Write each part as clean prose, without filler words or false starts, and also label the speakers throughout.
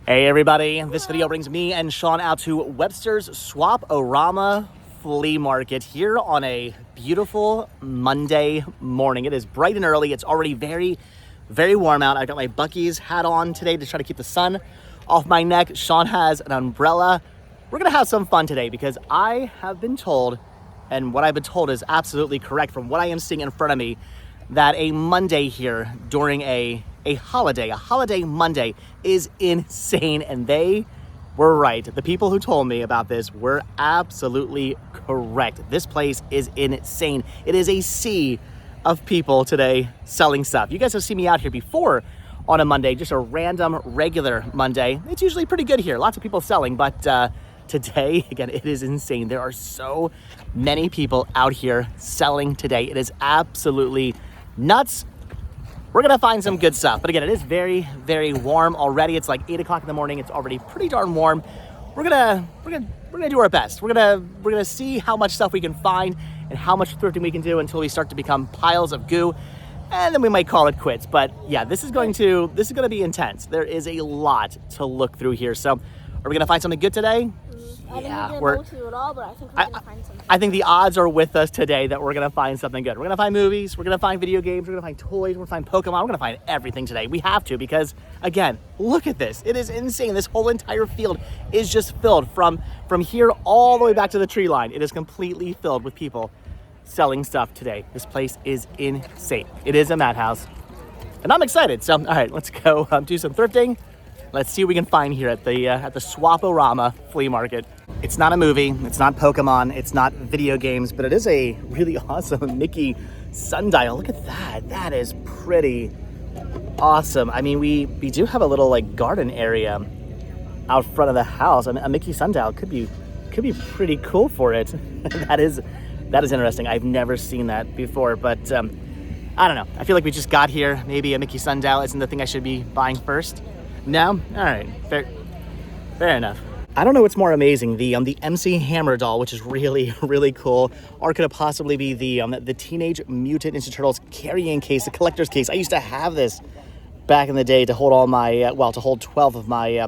Speaker 1: Hey everybody, this video brings me and Shawn out to Webster's Swap-O-Rama Flea Market here on a beautiful Monday morning. It is bright and early. It's already very warm out. I got my Buc-ee's hat on today to try to keep the sun off my neck. Shawn has an umbrella. We're gonna have some fun today because I have been told, and what I've been told is absolutely correct from what I am seeing in front of me, that a Monday here during a holiday Monday is insane, and they were right. The people who told me about this were absolutely correct. This place is insane. It is a sea of people today selling stuff. You guys have seen me out here before on a Monday, just a random regular Monday. It's usually pretty good here. Lots of people selling, but today, again, it is insane. There are so many people out here selling today. It is absolutely nuts. We're gonna find some good stuff, but again, it is very warm already. It's like 8 o'clock in the morning. It's already pretty darn warm. We're gonna do our best. We're gonna see how much stuff we can find and how much thrifting we can do until we start to become piles of goo, and then we might call it quits. But yeah, this is gonna be intense. There is a lot to look through here. So, are we gonna find something good today?
Speaker 2: I didn't go to at all, but I think we're gonna find something.
Speaker 1: I think the odds are with us today that we're gonna find something good. We're gonna find movies, we're gonna find video games, we're gonna find toys, we're gonna find Pokemon, we're gonna find everything today. We have to, because again, look at this. It is insane. This whole entire field is just filled from here all the way back to the tree line. It is completely filled with people selling stuff today. This place is insane. It is a madhouse, and I'm excited. So, all right, let's go do some thrifting. Let's see what we can find here at the Swap-O-Rama Flea Market. It's not a movie, it's not Pokemon, it's not video games, but it is a really awesome Mickey sundial. Look at that. That is pretty awesome. I mean, we do have a little like garden area out front of the house. I mean, a Mickey sundial could be pretty cool for it. That is interesting. I've never seen that before, but I don't know. I feel like we just got here. Maybe a Mickey sundial isn't the thing I should be buying first. No? All right, fair enough. I don't know what's more amazing, the MC Hammer doll, which is really cool, or could it possibly be the Teenage Mutant Ninja Turtles carrying case, the collector's case. I used to have this back in the day to hold all my, to hold 12 of my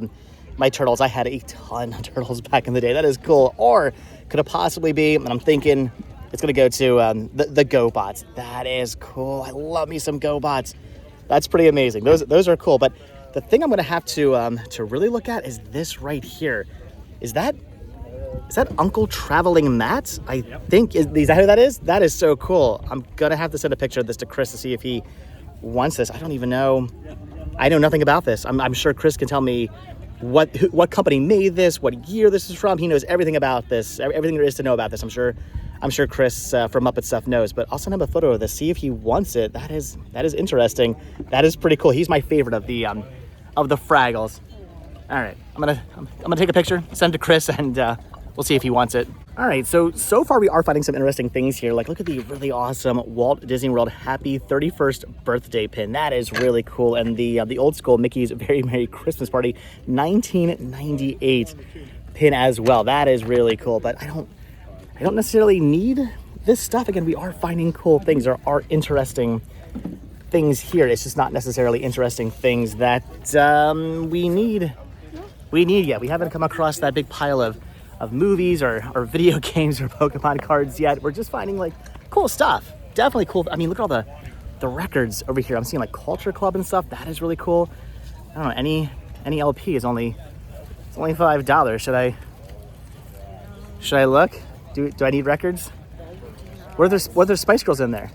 Speaker 1: my turtles. I had a ton of turtles back in the day. That is cool. Or could it possibly be, and I'm thinking it's gonna go to the GoBots. That is cool. I love me some GoBots. That's pretty amazing. Those are cool, but the thing I'm going to have to really look at is this right here. Is that Uncle Traveling Matt? I think, is that who that is? That is so cool. I'm going to have to send a picture of this to Chris to see if he wants this. I don't even know. I know nothing about this. I'm sure Chris can tell me what company made this, what year this is from. He knows everything about this, everything there is to know about this. I'm sure Chris from Muppet Stuff knows, but I'll send him a photo of this, see if he wants it. That is interesting. That is pretty cool. He's my favorite of the Fraggles. All right, I'm gonna take a picture, send it to Chris, and we'll see if he wants it. All right, so far we are finding some interesting things here. Like, look at the really awesome Walt Disney World Happy 31st Birthday pin. That is really cool. And the old school Mickey's Very Merry Christmas Party 1998 pin as well. That is really cool. But I don't necessarily need this stuff. Again, we are finding cool things. There are interesting things here. It's just not necessarily interesting things that we need. We haven't come across that big pile of movies or video games or Pokemon cards yet. We're just finding like cool stuff. Definitely cool. I mean, look at all the records over here. I'm seeing like Culture Club and stuff. That is really cool. I don't know, any LP is only $5. Should I look? Do I need records? Were there Spice Girls in there?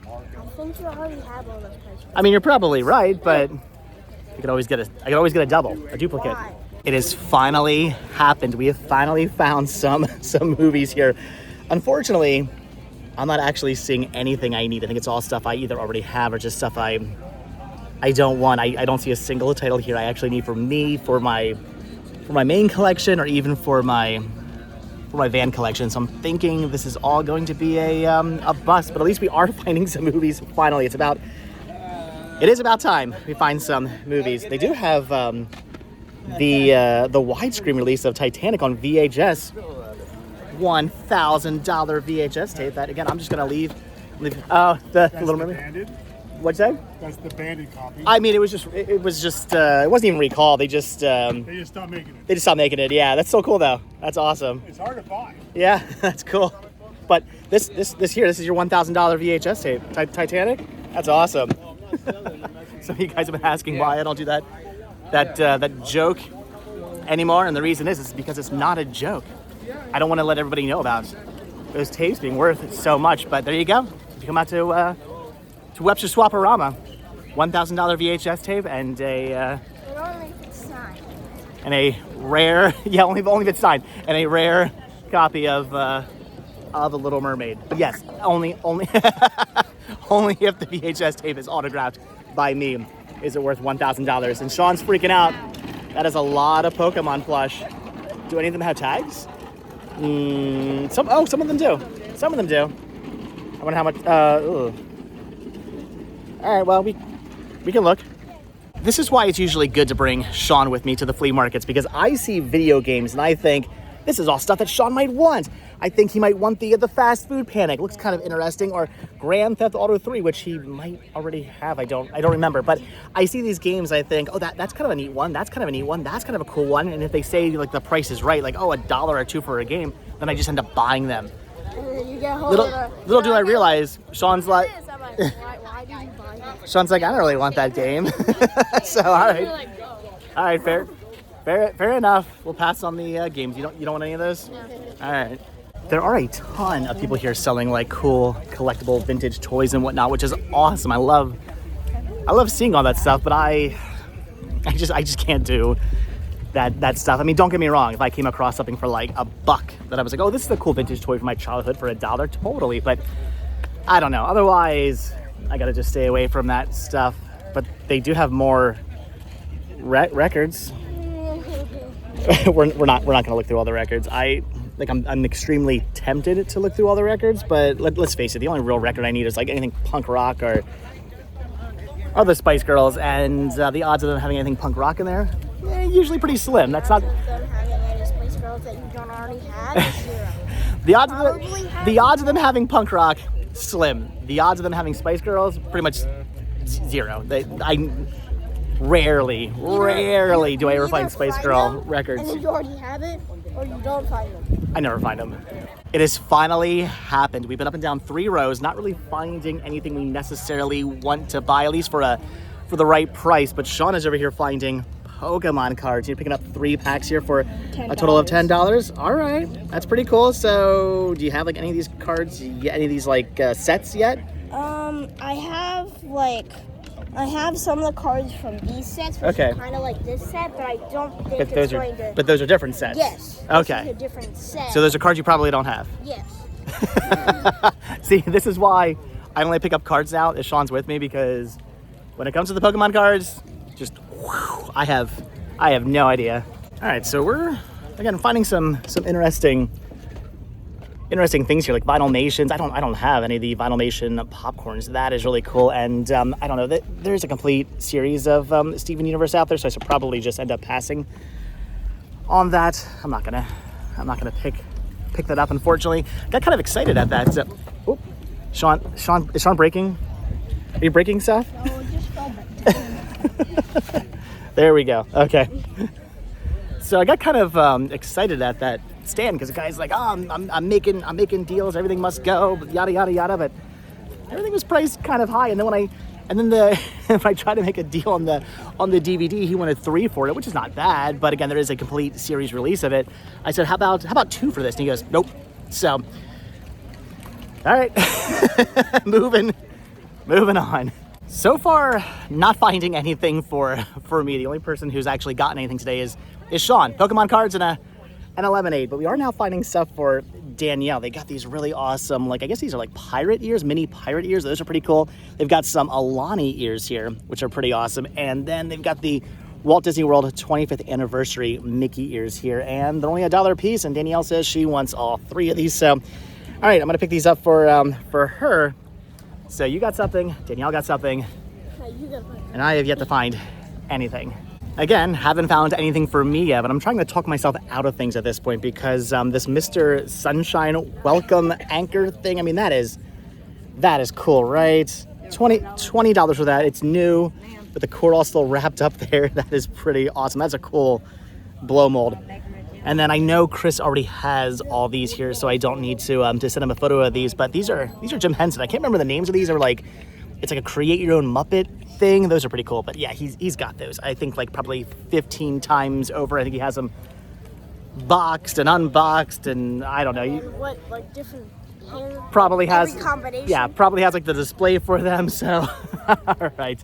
Speaker 2: I think you already have all those Spice Girls.
Speaker 1: I mean, you're probably right, but I could always get a double, a duplicate.
Speaker 2: Why?
Speaker 1: It has finally happened. We have finally found some movies here. Unfortunately, I'm not actually seeing anything I need. I think it's all stuff I either already have or just stuff I don't want. I don't see a single title here I actually need for me, for my main collection, or even for my van collection. So I'm thinking this is all going to be a bust, but at least we are finding some movies finally. It is about time we find some movies. They do have the widescreen release of Titanic on VHS. $1,000 VHS tape. That again, I'm just gonna leave. Oh, the little movie. What'd you say?
Speaker 3: That's the banded copy.
Speaker 1: I mean, it wasn't even recall. They just
Speaker 3: stopped making it.
Speaker 1: They just stopped making it. Yeah, that's so cool though. That's awesome.
Speaker 3: It's hard to buy.
Speaker 1: Yeah, that's cool. But this is your $1,000 VHS tape, Titanic. That's awesome. Some of you guys have been asking why I don't do that joke anymore, and the reason is because it's not a joke. I don't want to let everybody know about those tapes being worth so much. But there you go. You come out to Webster Swap-O-Rama, $1,000 VHS tape and a
Speaker 2: only if it's signed.
Speaker 1: And a rare only if it's signed, and a rare copy of The Little Mermaid. But yes, only only if the VHS tape is autographed by me is it worth $1,000. And Shawn's freaking out. That is a lot of Pokemon plush. Do any of them have tags? Some of them do. Some of them do. I wonder how much. All right, well, we can look. This is why it's usually good to bring Shawn with me to the flea markets, because I see video games and I think this is all stuff that Shawn might want. I think he might want the fast food panic. Looks kind of interesting. Or Grand Theft Auto 3, which he might already have. I don't remember. But I see these games, I think, oh, that's kind of a neat one. That's kind of a neat one. That's kind of a cool one. And if they say like the price is right, like, oh, $1 or $2 for a game, then I just end up buying them.
Speaker 2: And then you get
Speaker 1: Little do I realize, Shawn's like,
Speaker 2: why do you buy that?
Speaker 1: Shawn's like, I don't really want that game. So all right, fair enough. We'll pass on the games. You don't want any of those?
Speaker 2: No.
Speaker 1: All right. There are a ton of people here selling like cool collectible vintage toys and whatnot, which is awesome. I love seeing all that stuff, but I just can't do that stuff. I mean, don't get me wrong. If I came across something for like $1 that I was like, oh, this is a cool vintage toy from my childhood for $1, totally. But I don't know. Otherwise, I gotta just stay away from that stuff. But they do have more records. we're not gonna look through all the records. I'm extremely tempted to look through all the records, but let's face it, the only real record I need is like anything punk rock or the Spice Girls, and the odds of them having anything punk rock in there, usually pretty slim. That's not.
Speaker 2: Them having any Spice Girls that you don't already have is zero.
Speaker 1: The odds of them having punk rock, slim. The odds of them having Spice Girls, pretty much zero. I rarely do I ever find Spice Girl records.
Speaker 2: And you already have it, or you don't find them.
Speaker 1: I never find them. It has finally happened. We've been up and down 3 rows, not really finding anything we necessarily want to buy, at least for the right price. But Shawn is over here finding Pokemon cards. You're picking up 3 packs here for a total of $10. All right, that's pretty cool. So, do you have like any of these cards? Any of these like sets yet?
Speaker 2: I have some of the cards from these sets, which
Speaker 1: okay.
Speaker 2: is kind of like this set, but I don't think it's going to...
Speaker 1: But those are different sets?
Speaker 2: Yes.
Speaker 1: Okay.
Speaker 2: This is a different set.
Speaker 1: So those are cards you probably don't have?
Speaker 2: Yes.
Speaker 1: See, this is why I only pick up cards now if Shawn's with me, because when it comes to the Pokemon cards, just whew, I have no idea. All right, so we're again finding some interesting things here, like Vinylmations. I don't have any of the Vinylmation popcorns. That is really cool. And I don't know, there's a complete series of Steven Universe out there, so I should probably just end up passing on that. I'm not gonna pick that up, unfortunately. Got kind of excited at that. So, oh, Shawn, is Shawn breaking? Are you breaking stuff?
Speaker 2: No, just fell back.
Speaker 1: There we go. Okay. So I got kind of excited at that stand because the guy's like, oh, I'm making deals. Everything must go, yada yada yada. But everything was priced kind of high. And then if I tried to make a deal on the DVD, he wanted 3 for it, which is not bad. But again, there is a complete series release of it. I said, how about 2 for this? And he goes, nope. So, all right, moving on. So far, not finding anything for me. The only person who's actually gotten anything today is Shawn. Pokemon cards and a lemonade. But we are now finding stuff for Danielle. They got these really awesome, like I guess these are like pirate ears, mini pirate ears. Those are pretty cool. They've got some Alani ears here, which are pretty awesome. And then they've got the Walt Disney World 25th anniversary Mickey ears here, and they're only $1 a piece. And Danielle says she wants all 3 of these. So, all right, I'm gonna pick these up for her. So you got something, Danielle got something, and I have yet to find anything. Again, haven't found anything for me yet, but I'm trying to talk myself out of things at this point because this Mr. Sunshine welcome anchor thing, I mean, that is cool, right? $20 for that. It's new, but the core all still wrapped up there. That is pretty awesome. That's a cool blow mold. And then I know Chris already has all these here, so I don't need to send him a photo of these. But these are Jim Henson. I can't remember the names of these. They're like, it's like a create your own Muppet thing. Those are pretty cool. But yeah, he's got those. I think like probably 15 times over. I think he has them boxed and unboxed, and I don't know.
Speaker 2: What, like different hair?
Speaker 1: Probably has.
Speaker 2: Every combination?
Speaker 1: Yeah, probably has like the display for them. So, all right,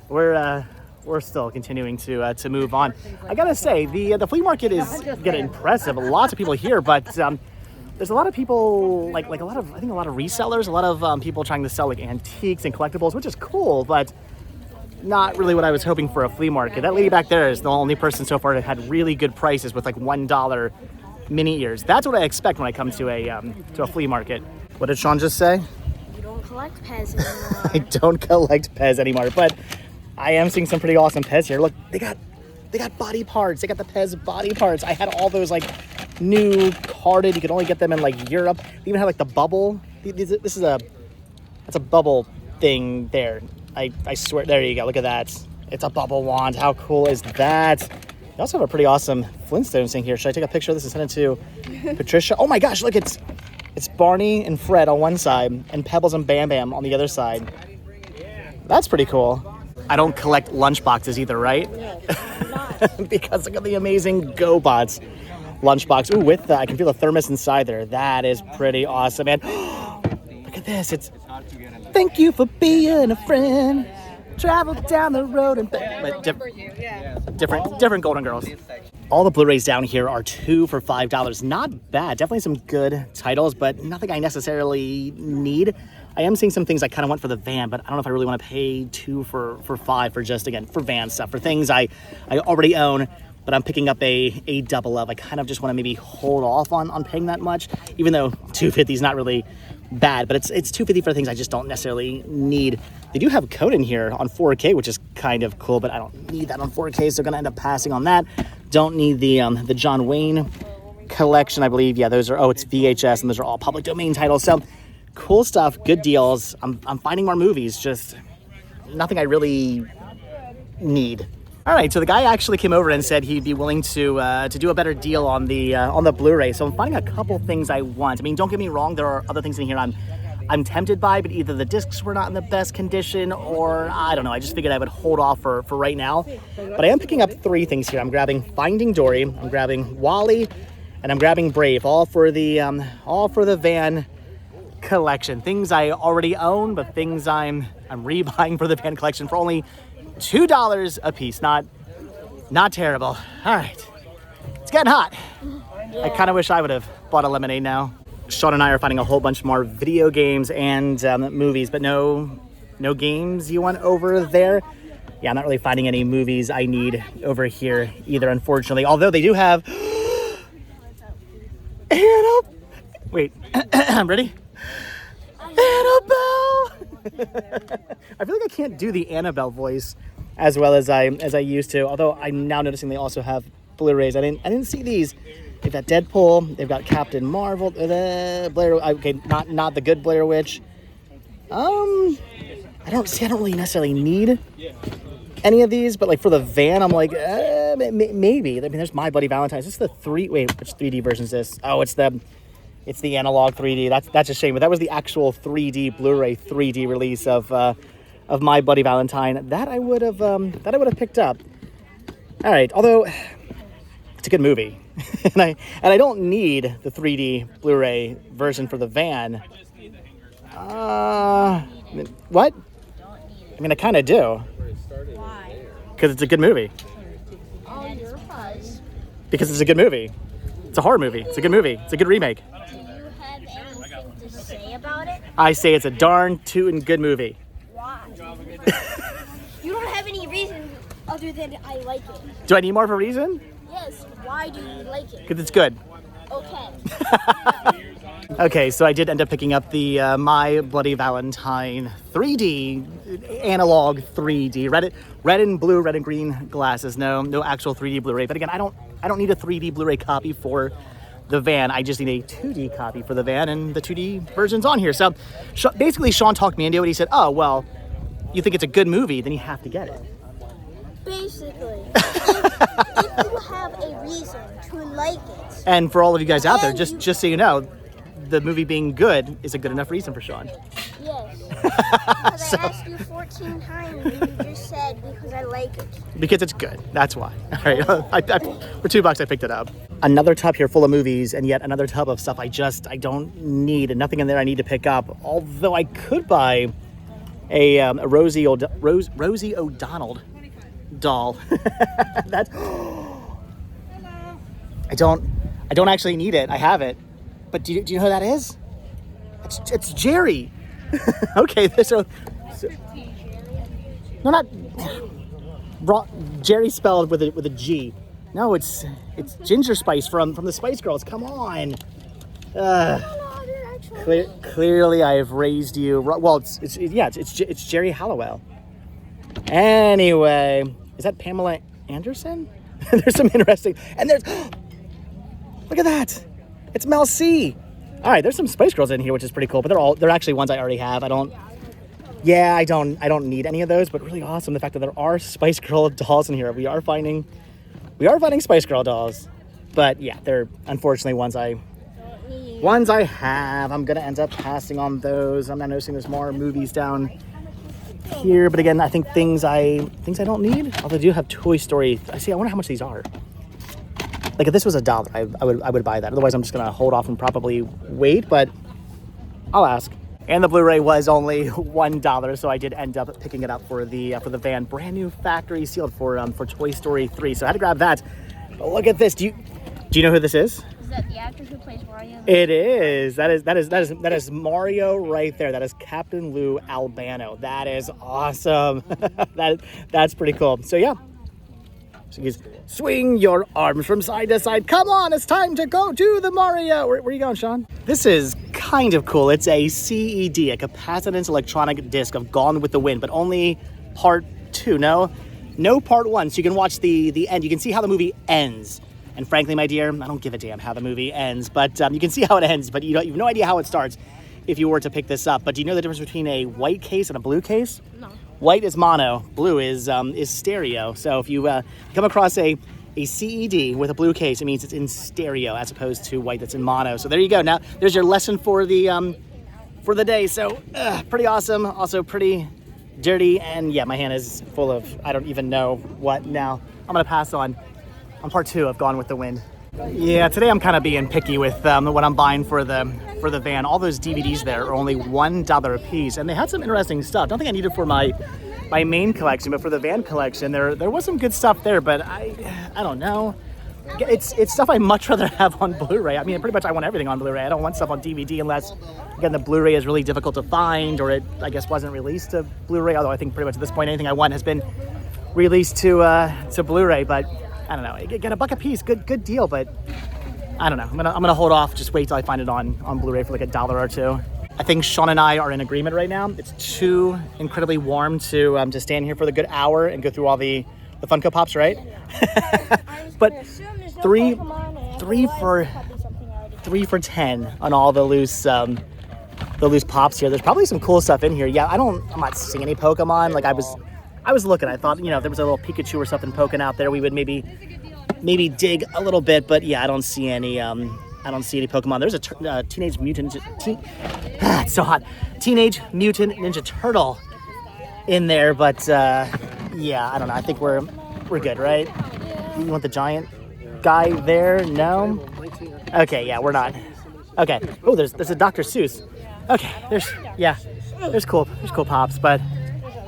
Speaker 1: we're still continuing to move on. I gotta say, the flea market is getting impressive. Lots of people here, but there's a lot of people, I think a lot of resellers, a lot of people trying to sell like antiques and collectibles, which is cool, but not really what I was hoping for a flea market. That lady back there is the only person so far that had really good prices with like $1 mini ears. That's what I expect when I come to a flea market. What did Shawn just say?
Speaker 2: You don't collect Pez anymore.
Speaker 1: I don't collect Pez anymore, but I am seeing some pretty awesome Pez here. Look, they got body parts. They got the Pez body parts. I had all those like new carded. You could only get them in like Europe. They even have like the bubble. That's a bubble thing there. I swear. There you go. Look at that. It's a bubble wand. How cool is that? They also have a pretty awesome Flintstones thing here. Should I take a picture of this and send it to Patricia? Oh my gosh! Look, it's Barney and Fred on one side and Pebbles and Bam Bam on the other side. That's pretty cool. I don't collect lunch boxes either, right?
Speaker 2: No, not.
Speaker 1: Because look at the amazing GoBots lunchbox. Ooh, with I can feel the thermos inside there. That is pretty awesome, man. Look at this. It's thank you for being a friend. Travel down the road and different Golden Girls. All the Blu-rays down here are 2 for $5. Not bad. Definitely some good titles, but nothing I necessarily need. I am seeing some things I kind of want for the van, but I don't know if I really want to pay 2 for $5 for just, again, for van stuff, for things I already own, but I'm picking up a double of. I kind of just want to maybe hold off on paying that much, even though $250 is not really bad, but it's $250 for things I just don't necessarily need. They do have Conan here on 4K, which is kind of cool, but I don't need that on 4K, so I'm gonna end up passing on that. Don't need the John Wayne collection, I believe. Yeah, those are, it's VHS, and those are all public domain titles. So cool stuff, good deals. I'm finding more movies, just nothing I really need. All right, so the guy actually came over and said he'd be willing to do a better deal on the Blu-ray. So I'm finding a couple things I want. I mean, don't get me wrong, there are other things in here I'm tempted by, but either the discs were not in the best condition, or I don't know. I just figured I would hold off for right now. But I am picking up 3 things here. I'm grabbing Finding Dory, I'm grabbing Wally, and I'm grabbing Brave, all for the van collection. Things I already own, but things I'm rebuying for the van collection for only $2 a piece. Not terrible. All right, it's getting hot. Yeah. I kind of wish I would have bought a lemonade now. Shawn and I are finding a whole bunch more video games and movies, but no games you want over there. Yeah, I'm not really finding any movies I need over here either, unfortunately. Although they do have Annabelle. Wait, I'm ready. Annabelle. I feel like I can't do the Annabelle voice as well as I used to. Although I'm now noticing they also have Blu-rays. I didn't see these. They've got Deadpool. They've got Captain Marvel. Blair. Okay, not the good Blair Witch. I don't really necessarily need any of these, but like for the van, I'm like maybe. I mean, there's My Bloody Valentine's. This is the which 3D version is this? Oh, it's the analog 3D. That's a shame, but that was the actual 3D Blu-ray 3D release of My Bloody Valentine. That I would have picked up. All right, although it's a good movie, and I don't need the 3D Blu-ray version for the van. What? I mean, I kind of do.
Speaker 2: Why?
Speaker 1: Because it's a good movie.
Speaker 2: Oh, you're fuzz.
Speaker 1: Because it's a good movie. It's a horror movie. It's a good movie. It's a good remake.
Speaker 2: Do you have anything to say about it?
Speaker 1: I say it's a darn tootin' good movie.
Speaker 2: Why? You don't have any reason other than I like it.
Speaker 1: Do I need more of a reason?
Speaker 2: Yes, why do you like it?
Speaker 1: Because it's good.
Speaker 2: Okay.
Speaker 1: Okay, so I did end up picking up the My Bloody Valentine 3D, analog 3D, red and blue, red and green glasses. No actual 3D Blu-ray. But again, I don't need a 3D Blu-ray copy for the van. I just need a 2D copy for the van, and the 2D version's on here. So basically, Shawn talked me into it. He said, oh, well, you think it's a good movie, then you have to get it.
Speaker 2: Basically, if you have a reason to like it.
Speaker 1: And for all of you guys out there,
Speaker 2: And
Speaker 1: just so you know, the movie being good is a good enough reason for Shawn.
Speaker 2: Yes. Because I asked you 14 times and you just said because I like it.
Speaker 1: Because it's good. That's why. All right. For $2, I picked it up. Another tub here full of movies, and yet another tub of stuff I don't need, and nothing in there I need to pick up. Although I could buy a Rosie O'Donnell doll. That's. I don't actually need it. I have it. But do you know who that is? It's Jerry. Okay, so no, not Jerry spelled with a G. No, it's Ginger Spice from the Spice Girls. Come on. Clearly, I have raised you. Well, it's Jerry Halliwell. Anyway, is that Pamela Anderson? There's some interesting, and there's look at that. It's Mel C. All right, there's some Spice Girls in here, which is pretty cool. But they're actually ones I already have. I don't need any of those. But really awesome the fact that there are Spice Girl dolls in here. We are finding Spice Girl dolls. But yeah, they're unfortunately ones I have. I'm gonna end up passing on those. I'm not noticing there's more movies down here. But again, I think things I don't need. Although I do have Toy Story. I wonder how much these are. Like if this was $1, I would buy that. Otherwise, I'm just gonna hold off and probably wait. But I'll ask. And the Blu-ray was only $1, so I did end up picking it up for the van, brand new factory sealed for Toy Story 3. So I had to grab that. But look at this. Do you know who this is?
Speaker 2: Is that the actor who plays Mario?
Speaker 1: It is. That is Mario right there. That is Captain Lou Albano. That is awesome. That's pretty cool. So yeah. So he's swing your arms from side to side. Come on, it's time to go to the Mario. Where are you going, Shawn? This is kind of cool. It's a CED, a capacitance electronic disc of Gone with the Wind, but only part 2. No part 1. So you can watch the end. You can see how the movie ends. And frankly, my dear, I don't give a damn how the movie ends, but you can see how it ends, but you have no idea how it starts if you were to pick this up. But do you know the difference between a white case and a blue case?
Speaker 2: No.
Speaker 1: White is mono, blue is stereo. So if you come across a CED with a blue case, it means it's in stereo as opposed to white that's in mono. So there you go. Now there's your lesson for the day. So pretty awesome, also pretty dirty, and yeah, my hand is full of I don't even know what now. I'm gonna pass on part 2 of Gone with the Wind. Yeah, today I'm kind of being picky with what I'm buying for the van. All those DVDs there are only $1 a piece, and they had some interesting stuff. Don't think I need it for my main collection, but for the van collection, there was some good stuff there. But I don't know. It's stuff I much rather have on Blu-ray. I mean, pretty much I want everything on Blu-ray. I don't want stuff on DVD unless, again, the Blu-ray is really difficult to find, or it I guess wasn't released to Blu-ray. Although I think pretty much at this point anything I want has been released to Blu-ray. But I don't know. Get $1 a piece, good deal. But I don't know. I'm gonna hold off. Just wait till I find it on Blu-ray for like $1 or $2. I think Shawn and I are in agreement right now. It's too incredibly warm to stand here for the good hour and go through all the Funko Pops, right? But three for 10 on all the loose pops here. There's probably some cool stuff in here. Yeah, I'm not seeing any Pokemon. Like I was looking. I thought, if there was a little Pikachu or something poking out there, we would maybe dig a little bit. But yeah, I don't see any Pokemon. There's a Teenage Mutant it's so hot. Teenage Mutant Ninja Turtle in there, but yeah, I don't know. I think we're good, right? You want the giant guy there? No. Okay, yeah, we're not. Okay. Oh, there's a Dr. Seuss. Okay, there's cool pops, but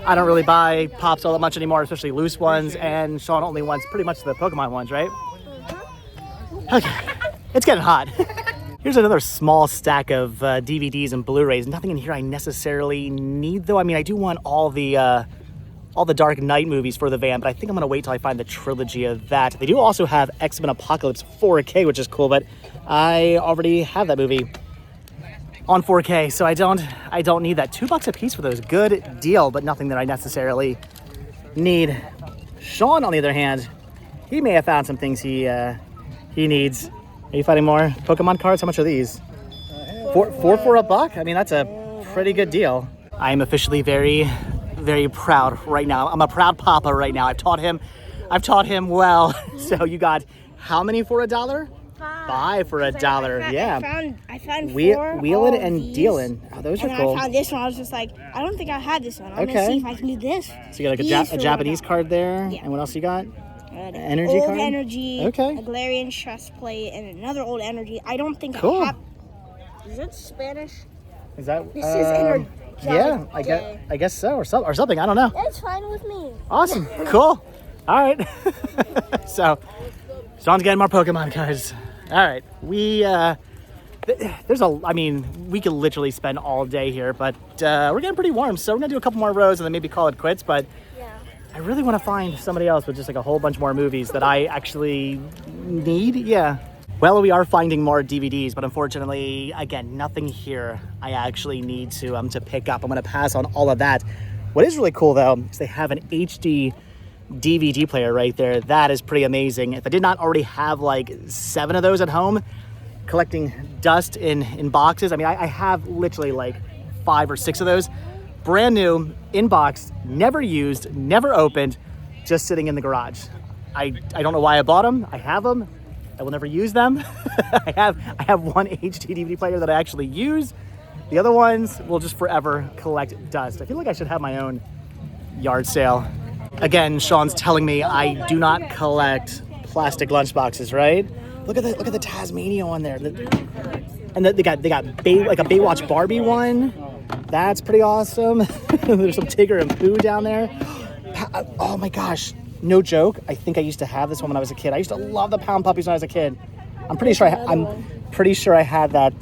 Speaker 1: I don't really buy pops all that much anymore, especially loose ones, and Shawn only wants pretty much the Pokemon ones, right? Okay, it's getting hot. Here's another small stack of DVDs and Blu-rays. Nothing in here I necessarily need, though. I mean, I do want all the Dark Knight movies for the van, but I think I'm gonna wait till I find the trilogy of that. They do also have X-Men Apocalypse 4K, which is cool, but I already have that movie on 4K, so I don't need that. $2 a piece for those. Good deal, but nothing that I necessarily need. Shawn, on the other hand, he may have found some things he needs. Are you finding more Pokemon cards? How much are these? Four for $1? I mean, that's a pretty good deal. I am officially very very proud right now. I'm a proud papa right now. I've taught him well. So you got how many for $1? 5 for $1. Yeah.
Speaker 2: I found 4
Speaker 1: Wheelin'
Speaker 2: of
Speaker 1: and
Speaker 2: these,
Speaker 1: dealin'. Oh, those are
Speaker 2: and
Speaker 1: cool.
Speaker 2: I found this one. I was just like, I don't think I had this one. I'm
Speaker 1: Okay.
Speaker 2: gonna see if I can do this.
Speaker 1: So you got like
Speaker 2: These
Speaker 1: a
Speaker 2: for
Speaker 1: Japanese
Speaker 2: $1.
Speaker 1: card there.
Speaker 2: Yeah.
Speaker 1: And what else you got? Energy
Speaker 2: old
Speaker 1: card?
Speaker 2: energy,
Speaker 1: Okay.
Speaker 2: a Galarian chest plate, and another old energy. I don't think
Speaker 1: Cool.
Speaker 2: I have. Is it Spanish?
Speaker 1: Is that?
Speaker 2: This is energy.
Speaker 1: Yeah, I guess so, or something. I don't know.
Speaker 2: That's fine with me.
Speaker 1: Awesome. Cool. All right. So, Sean's getting more Pokemon cards. All right. We we could literally spend all day here, but we're getting pretty warm, so we're gonna do a couple more rows and then maybe call it quits. But
Speaker 2: Yeah.
Speaker 1: I really want to find somebody else with just like a whole bunch more movies that I actually need. Yeah. Well, we are finding more DVDs, but unfortunately, again, nothing here I actually need to pick up. I'm going to pass on all of that. What is really cool, though, is they have an HD DVD player right there. That is pretty amazing. If I did not already have like 7 of those at home, collecting dust in boxes, I mean, I have literally like 5 or 6 of those. Brand new, in box, never used, never opened, just sitting in the garage. I don't know why I bought them. I have them. I will never use them. I have one HD DVD player that I actually use. The other ones will just forever collect dust. I feel like I should have my own yard sale. Again, Sean's telling me I do not collect plastic lunchboxes, right? Look at the Tasmania one there. And they got like a Baywatch Barbie one. That's pretty awesome. There's some Tigger and Pooh down there. Oh my gosh. No joke. I think I used to have this one when I was a kid. I used to love the Pound Puppies when I was a kid. I'm pretty sure I had that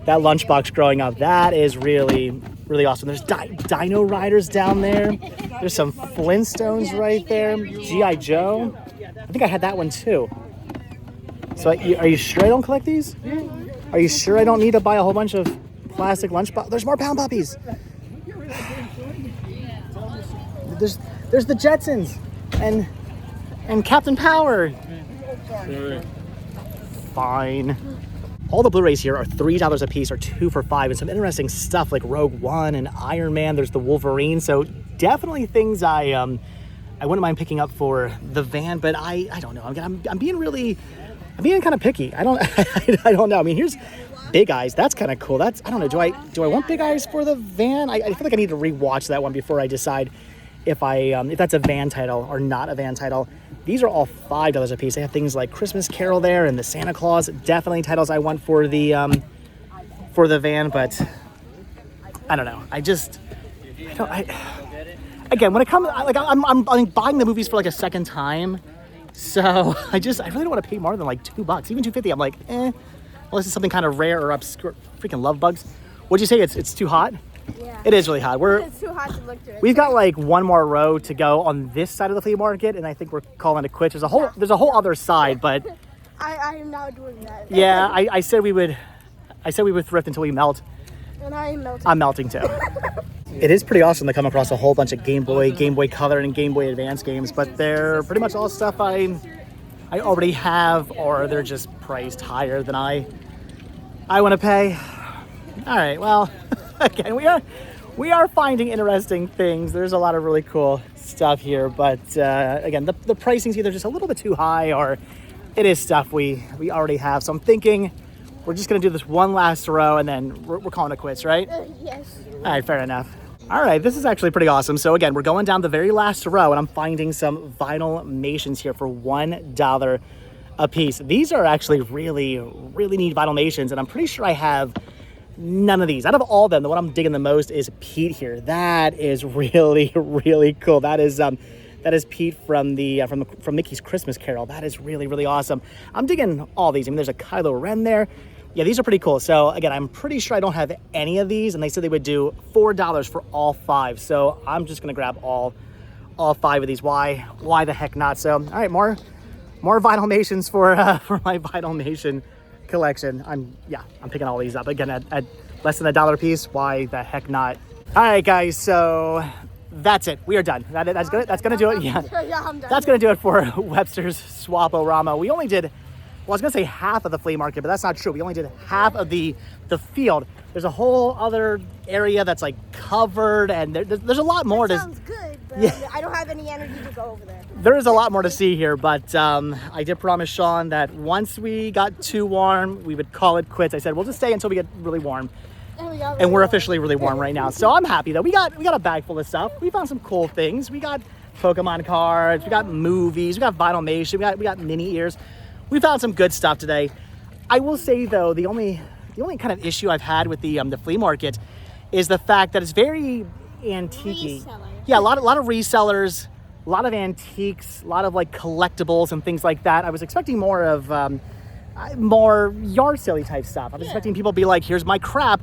Speaker 1: lunchbox growing up. That is really, really awesome. There's Dino Riders down there. There's some Flintstones right there. G.I. Joe. I think I had that one too. So are you sure I don't collect these? Are you sure I don't need to buy a whole bunch of plastic lunchbox? There's more Pound Puppies. There's the Jetsons and Captain Power. Fine. All the Blu-rays here are $3 a piece or 2 for $5, and some interesting stuff like Rogue One and Iron Man. There's the Wolverine, so definitely things I wouldn't mind picking up for the van. But I don't know. I'm being kind of picky. I don't know. I mean, here's Big Eyes. That's kind of cool. I don't know. Do I want Big Eyes for the van? I feel like I need to rewatch that one before I decide if that's a van title or not a van title. These are all $5 a piece. They have things like Christmas Carol there and the Santa Claus. Definitely titles I want for the van, but I don't know. Again, when it comes, like I'm buying the movies for like a second time, so I really don't want to pay more than like $2, even $2.50. I'm like, unless it's something kind of rare or obscure. Freaking love bugs. What'd you say? It's too hot?
Speaker 2: Yeah.
Speaker 1: It is really hot.
Speaker 2: It's too hot to look through.
Speaker 1: We've got like one more row to go on this side of the flea market, and I think we're calling it quits. There's a whole other side, but
Speaker 2: I am not doing that.
Speaker 1: yeah, I said we would thrift until we melt.
Speaker 2: And I am melting.
Speaker 1: I'm melting too. It is pretty awesome to come across a whole bunch of Game Boy Color, and Game Boy Advance games, but they're pretty much all stuff I already have, or they're just priced higher than I want to pay. All right, well, again, we are finding interesting things. There's a lot of really cool stuff here, but again, the pricing's either just a little bit too high, or it is stuff we already have. So I'm thinking we're just gonna do this one last row, and then we're calling it quits, right?
Speaker 2: Yes.
Speaker 1: All right, fair enough. All right, this is actually pretty awesome. So again, we're going down the very last row, and I'm finding some Vinylmations here for $1 a piece. These are actually really, really neat Vinylmations, and I'm pretty sure I have none of these. Out of all of them, the one I'm digging the most is Pete here. That is really, really cool. That is Pete from Mickey's Christmas Carol. That is really, really awesome. I'm digging all these. I mean, there's a Kylo Ren there. Yeah, these are pretty cool. So again, I'm pretty sure I don't have any of these, and they said they would do $4 for all 5. So I'm just gonna grab all 5 of these. Why the heck not? So all right, more Vinylmations for my Vinylmation collection. I'm picking all these up again at less than $1 a piece. Why the heck not? All right, guys. So that's it. We are done. That's gonna do it. Yeah,
Speaker 2: Yeah, I'm done.
Speaker 1: that's gonna do it for Webster's Swap-O-Rama. We only did I was gonna say half of the flea market, but that's not true. We only did half of the field. There's a whole other area that's like covered, and there's a lot more
Speaker 2: That
Speaker 1: to.
Speaker 2: sounds good, but
Speaker 1: Yeah.
Speaker 2: I don't have any energy to go over there.
Speaker 1: There is a lot more to see here, but I did promise Shawn that once we got too warm, we would call it quits. I said we'll just stay until we get really warm, and we're officially really warm right now. So I'm happy though. We got a bag full of stuff. We found some cool things. We got Pokemon cards. We got movies. We got Vinylmation. We got mini ears. We found some good stuff today. I will say though, the only kind of issue I've had with the flea market is the fact that it's very antique-y.
Speaker 2: Reseller.
Speaker 1: Yeah, a lot of resellers, a lot of antiques, a lot of like collectibles and things like that. I was expecting more of more yard sale type stuff. I was expecting people to be like, here's my crap,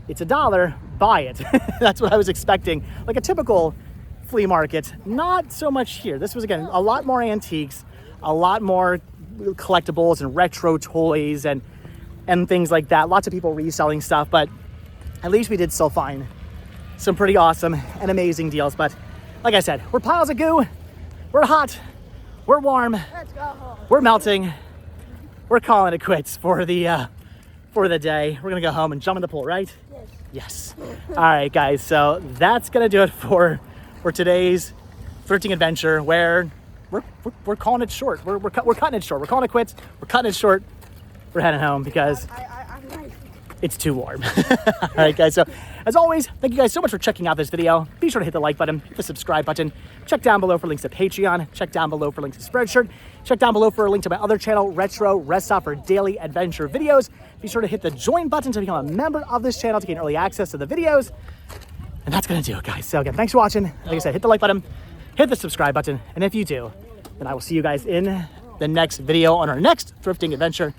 Speaker 1: it's $1, buy it. That's what I was expecting. Like a typical flea market, not so much here. This was, again, a lot more antiques, a lot more collectibles and retro toys and things like that. Lots of people reselling stuff, but at least we did still find some pretty awesome and amazing deals. But like I said, we're piles of goo, we're hot, we're warm,
Speaker 2: Let's go home.
Speaker 1: we're melting, we're calling it quits for the day. We're gonna go home and jump in the pool, right? Yes. All right, guys, so that's gonna do it for today's thrifting adventure, where we're calling it short. We're cutting it short. We're calling it quits. We're cutting it short. We're heading home because
Speaker 2: I'm nice.
Speaker 1: it's too warm. All right, guys. So as always, thank you guys so much for checking out this video. Be sure to hit the like button, hit the subscribe button. Check down below for links to Patreon. Check down below for links to Spreadshirt. Check down below for a link to my other channel, Retro Rest Stop, for daily adventure videos. Be sure to hit the join button to become a member of this channel to gain early access to the videos. And that's gonna do it, guys. So again, thanks for watching. Like I said, hit the like button, hit the subscribe button, and if you do, then I will see you guys in the next video on our next thrifting adventure.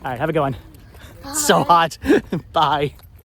Speaker 1: All right, have a good one. So hot. Bye.